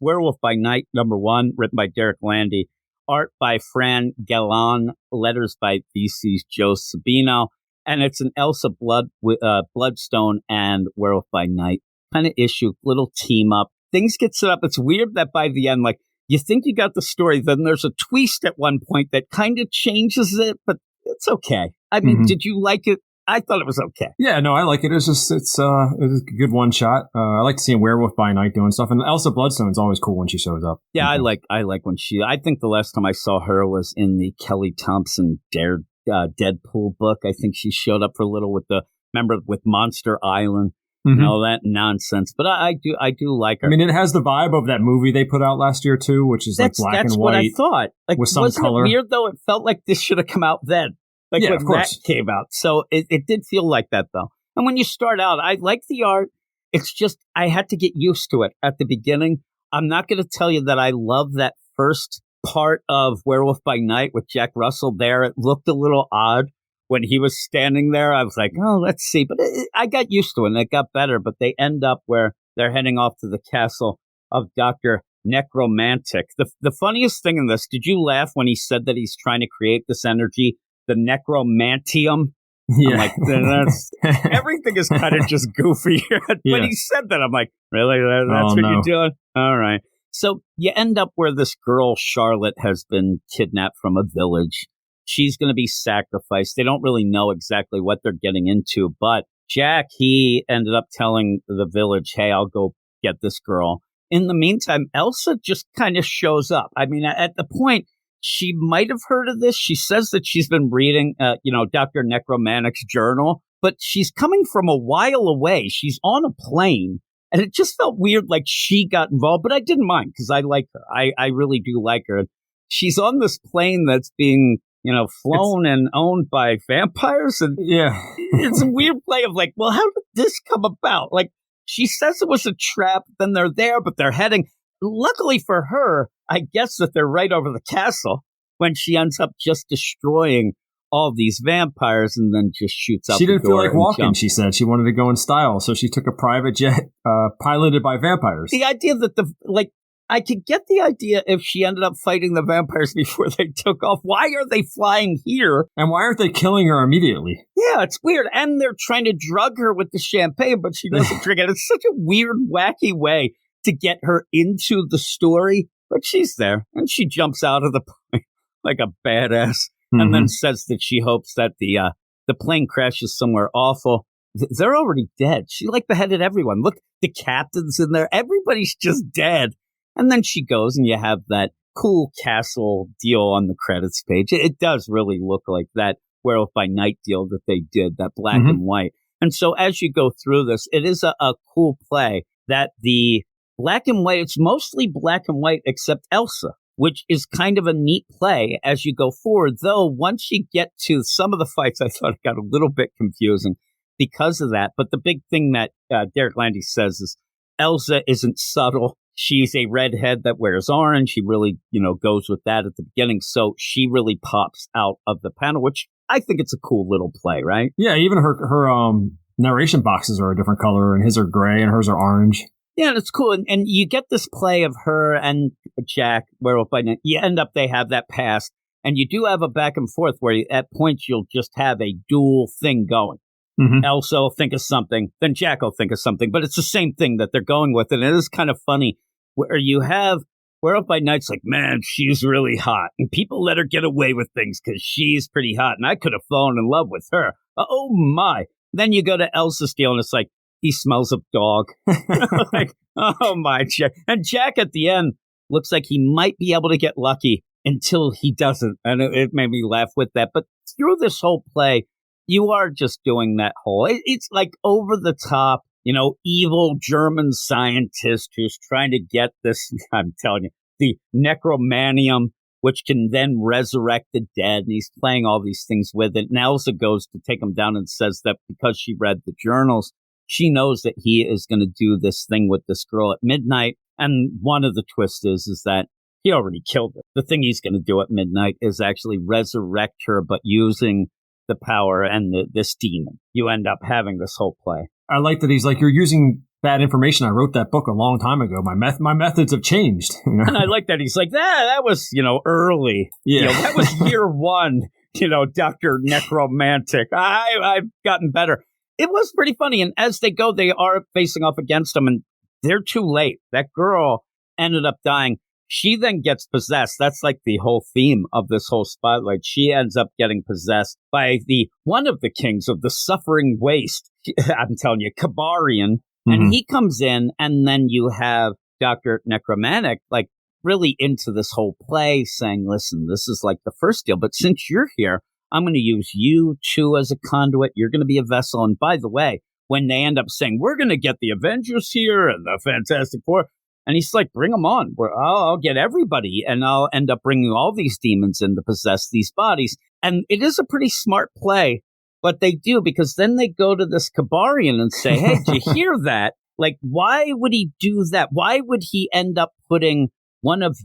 Werewolf by Night, #1, written by Derek Landy. Art by Fran Galan. Letters by VC's Joe Sabino. And it's an Elsa Bloodstone and Werewolf by Night kind of issue, little team up. Things get set up. It's weird that by the end, like, you think you got the story, then there's a twist at one point that kind of changes it, but it's okay. I mean, did you like it? I thought it was okay. Yeah, no, I like it. It's a good one shot. I like seeing Werewolf by Night doing stuff, and Elsa Bloodstone's always cool when she shows up. Yeah, I like when she. I think the last time I saw her was in the Kelly Thompson Deadpool book. I think she showed up for a little with Monster Island. And all that nonsense, but I do like her. I mean, it has the vibe of that movie they put out last year too, which is like black and white. That's what I thought. Like, with some wasn't color. It weird though? It felt like this should have come out then, like when that came out. So it did feel like that though. And when you start out, I like the art. It's just I had to get used to it at the beginning. I'm not going to tell you that I love that first part of Werewolf by Night with Jack Russell there. It looked a little odd. When he was standing there, I was like, oh, let's see. But I got used to it, and it got better. But they end up where they're heading off to the castle of Dr. Necromantic. The funniest thing in this, did you laugh when he said that he's trying to create this energy, the Necromantium? Yeah. I'm like, everything is kind of just goofy. When he said that, I'm like, really? That's what you're doing? All right. So you end up where this girl, Charlotte, has been kidnapped from a village. She's going to be sacrificed. They don't really know exactly what they're getting into, but Jack, he ended up telling the village, hey, I'll go get this girl. In the meantime, Elsa just kind of shows up. I mean, at the point, she might have heard of this. She says that she's been reading, Dr. Necromantic's journal, but she's coming from a while away. She's on a plane, and it just felt weird like she got involved, but I didn't mind because I like her. I really do like her. She's on this plane that's being flown and owned by vampires. And it's a weird play of like, well, how did this come about? Like, she says it was a trap, then they're there, but they're heading. Luckily for her, I guess that they're right over the castle when she ends up just destroying all these vampires and then just shoots out the door. She didn't feel like walking, she said. She wanted to go in style, so she took a private jet piloted by vampires. The idea that I could get the idea if she ended up fighting the vampires before they took off. Why are they flying here? And why aren't they killing her immediately? Yeah, it's weird. And they're trying to drug her with the champagne, but she doesn't drink it. It's such a weird, wacky way to get her into the story. But she's there, and she jumps out of the plane like a badass, and then says that she hopes that the plane crashes somewhere awful. They're already dead. She beheaded everyone. Look, the captain's in there. Everybody's just dead. And then she goes, and you have that cool castle deal on the credits page. It does really look like that Werewolf by Night deal that they did, that black and white. And so as you go through this, it is a cool play that the black and white, it's mostly black and white except Elsa, which is kind of a neat play as you go forward. Though once you get to some of the fights, I thought it got a little bit confusing because of that. But the big thing that Derek Landy says is Elsa isn't subtle. She's a redhead that wears orange. She really, goes with that at the beginning. So she really pops out of the panel, which I think it's a cool little play, right? Yeah, even her narration boxes are a different color, and his are gray and hers are orange. Yeah, it's cool. And you get this play of her and Jack, Werewolf by Night. You end up, they have that past. And you do have a back and forth where at points you'll just have a dual thing going. Elsa will think of something, then Jack will think of something. But it's the same thing that they're going with. And it is kind of funny. Where you have Werewolf by Night's like, man, she's really hot. And people let her get away with things because she's pretty hot. And I could have fallen in love with her. Oh, my. Then you go to Elsa's deal, and it's like, he smells of dog. Like, oh, my. Jack. And Jack at the end looks like he might be able to get lucky until he doesn't. And it made me laugh with that. But through this whole play, you are just doing that whole, it's like over the top. Evil German scientist who's trying to get this, I'm telling you, the necromanium, which can then resurrect the dead. And he's playing all these things with it. And Elsa goes to take him down and says that because she read the journals, she knows that he is going to do this thing with this girl at midnight. And one of the twists is that he already killed her. The thing he's going to do at midnight is actually resurrect her, but using the power and this demon. You end up having this whole play. I like that he's like, you're using bad information. I wrote that book a long time ago. My methods have changed. You know? And I like that. He's like, that was, early. Yeah. That was year one, Dr. Necromantic. I've gotten better. It was pretty funny. And as they go, they are facing off against him, and they're too late. That girl ended up dying. She then gets possessed. That's like the whole theme of this whole spotlight. She ends up getting possessed by one of the kings of the suffering waste. I'm telling you, Kabarian. And he comes in, and then you have Dr. Necromantic, like, really into this whole play, saying, listen, this is like the first deal, but since you're here, I'm going to use you too as a conduit. You're going to be a vessel. And by the way, when they end up saying, we're going to get the Avengers here and the Fantastic Four, and he's like, bring them on. I'll get everybody, and I'll end up bringing all these demons in to possess these bodies. And it is a pretty smart play, but they do, because then they go to this Kabarian and say, hey, did you hear that? Like, why would he do that? Why would he end up putting one of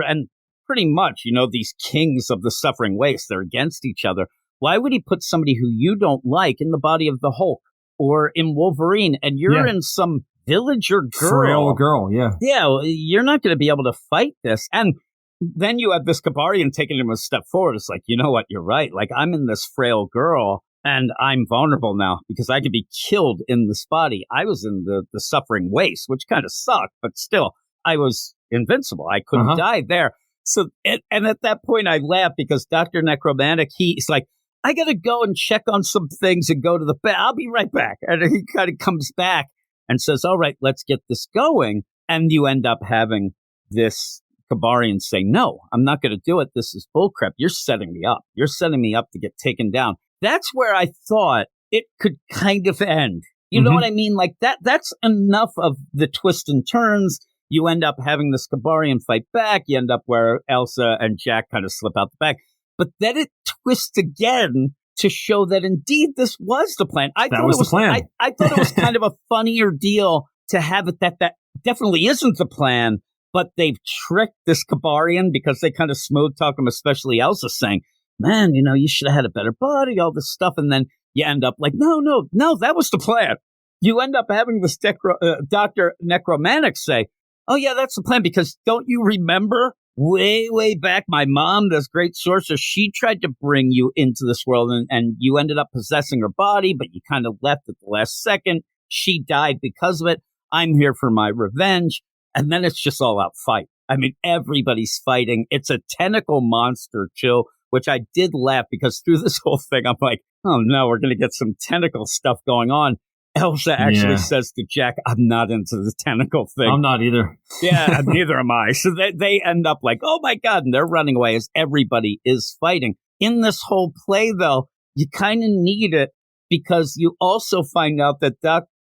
and pretty much, these kings of the suffering waste, they're against each other. Why would he put somebody who you don't like in the body of the Hulk or in Wolverine, and you're in some villager girl? Frail girl, yeah. Yeah, you're not going to be able to fight this. And then you have this Kabarian taking him a step forward. It's like, you know what, you're right. Like, I'm in this frail girl, and I'm vulnerable now because I could be killed in this body. I was in the suffering waste, which kind of sucked, but still, I was invincible. I couldn't die there. So, and at that point, I laughed because Dr. Necromantic, he's like, I got to go and check on some things and go to the bed. I'll be right back. And he kind of comes back and says, all right, let's get this going. And you end up having this Kabarian say, no, I'm not going to do it. This is bullcrap. You're setting me up. You're setting me up to get taken down. That's where I thought it could kind of end. You know what I mean? Like that's enough of the twists and turns. You end up having this Kabarian fight back. You end up where Elsa and Jack kind of slip out the back. But then it twists again to show that indeed this was the plan. I thought it was the plan. I thought it was kind of a funnier deal to have it that definitely isn't the plan, but they've tricked this Kabarian because they kind of smooth talk him, especially Elsa saying, man, you should have had a better body, all this stuff. And then you end up like, no, that was the plan. You end up having this Dr. Necromantic say, oh, yeah, that's the plan, because don't you remember way, way back, my mom, this great sorcerer, she tried to bring you into this world, and you ended up possessing her body, but you kind of left at the last second. She died because of it. I'm here for my revenge. And then it's just all out fight. I mean, everybody's fighting. It's a tentacle monster, too, which I did laugh because through this whole thing, I'm like, oh, no, we're going to get some tentacle stuff going on. Elsa actually says to Jack, I'm not into the tentacle thing. I'm not either. Yeah, neither am I. So they end up like, oh, my God, and they're running away as everybody is fighting. In this whole play, though, you kind of need it because you also find out that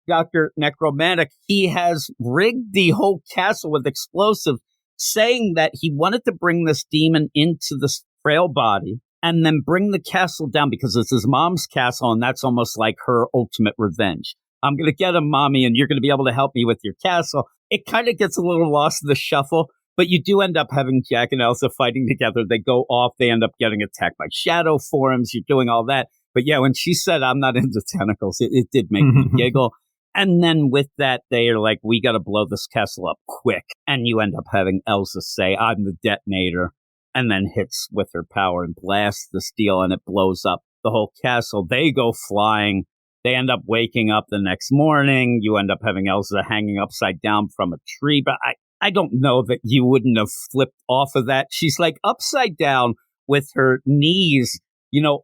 Dr. Necromantic, he has rigged the whole castle with explosives, saying that he wanted to bring this demon into this frail body and then bring the castle down because it's his mom's castle, and that's almost like her ultimate revenge. I'm going to get him, Mommy, and you're going to be able to help me with your castle. It kind of gets a little lost in the shuffle, but you do end up having Jack and Elsa fighting together. They go off. They end up getting attacked by shadow forms. You're doing all that. But yeah, when she said, I'm not into tentacles, it did make me giggle. And then with that, they are like, we got to blow this castle up quick. And you end up having Elsa say, I'm the detonator, and then hits with her power and blasts the steel, and it blows up the whole castle. They go flying. They end up waking up the next morning. You end up having Elsa hanging upside down from a tree. But I don't know that you wouldn't have flipped off of that. She's like upside down with her knees,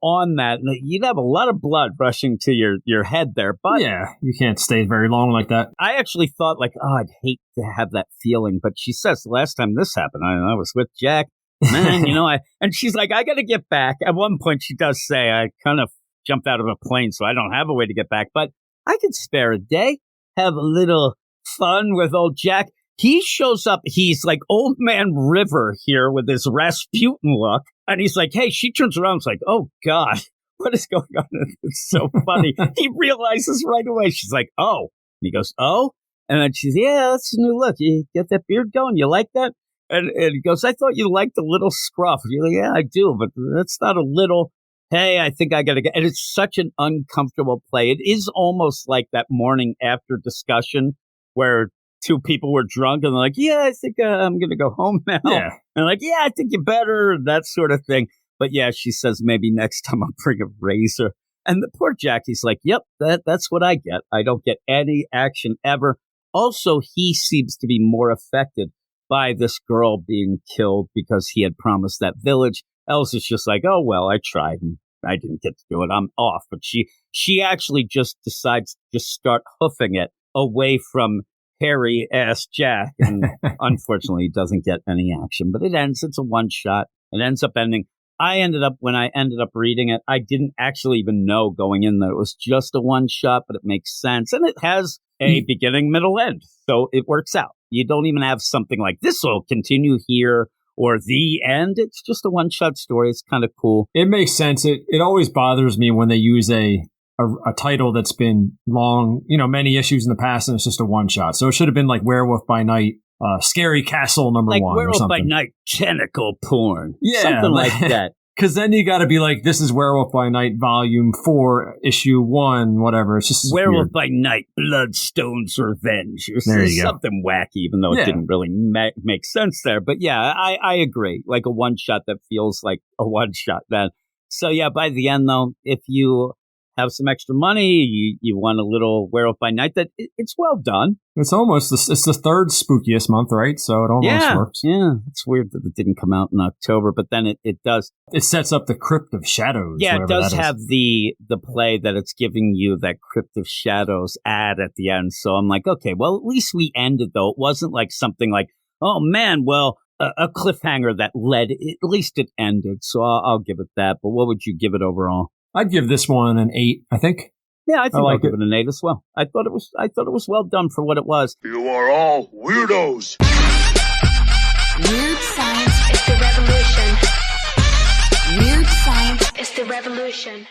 on that. You'd have a lot of blood rushing to your head there. But yeah, you can't stay very long like that. I actually thought like, oh, I'd hate to have that feeling. But she says the last time this happened, I was with Jack. Man, and she's like, I got to get back. At one point, she does say, I kind of jumped out of a plane, so I don't have a way to get back. But I could spare a day, have a little fun with old Jack. He shows up. He's like Old Man River here with his Rasputin look. And he's like, hey, she turns around. It's like, oh, God, what is going on? It's so funny. He realizes right away. She's like, oh. And he goes, oh. And then she's, yeah, that's a new look. You get that beard going. You like that? And he goes, I thought you liked a little scruff. You're like, yeah, I do, but that's not a little. Hey, I think I got to get. And it's such an uncomfortable play. It is almost like that morning after discussion where two people were drunk and they're like, yeah, I think I'm going to go home now. Yeah. And like, yeah, I think you better, that sort of thing. But yeah, she says, maybe next time I'll bring a razor. And the poor Jackie's like, yep, that's what I get. I don't get any action ever. Also, he seems to be more affected by this girl being killed because he had promised that village. Els is just like, oh, well, I tried and I didn't get to do it. I'm off. But she actually just decides to just start hoofing it away from hairy-ass Jack. And unfortunately, he doesn't get any action. But it ends. It's a one-shot. It ends up ending. When I ended up reading it, I didn't actually even know going in that it was just a one-shot, but it makes sense. And it has a beginning, middle, end. So it works out. You don't even have something like this will continue here or the end. It's just a one-shot story. It's kind of cool. It makes sense. It always bothers me when they use a title that's been long, many issues in the past, and it's just a one-shot. So it should have been like Werewolf by Night, Scary Castle #1 like or something. Werewolf by Night, tentacle porn. Yeah. Something like that. Because then you got to be like, this is Werewolf by Night Volume 4, Issue 1, whatever. It's just Werewolf weird. by Night, Bloodstone's Revenge. Or There you go. something wacky, even though it didn't really make sense there. But yeah, I agree. Like a one-shot that feels like a one-shot then. So yeah, by the end though, if you have some extra money, you want a little Werewolf by Night, it's well done. It's the third spookiest month, right? So it almost works. Yeah, it's weird that it didn't come out in October, but then it does. It sets up the Crypt of Shadows. Yeah, it does have the play that it's giving you that Crypt of Shadows ad at the end. So I'm like, okay, well, at least we ended though. It wasn't like something like, oh man, well, a cliffhanger that led. At least it ended. So I'll give it that. But what would you give it overall? I'd give this one an 8, I think. Yeah, I think I'll give it an 8 as well. I thought it was well done for what it was. You are all weirdos. Weird science is the revolution. Weird science is the revolution.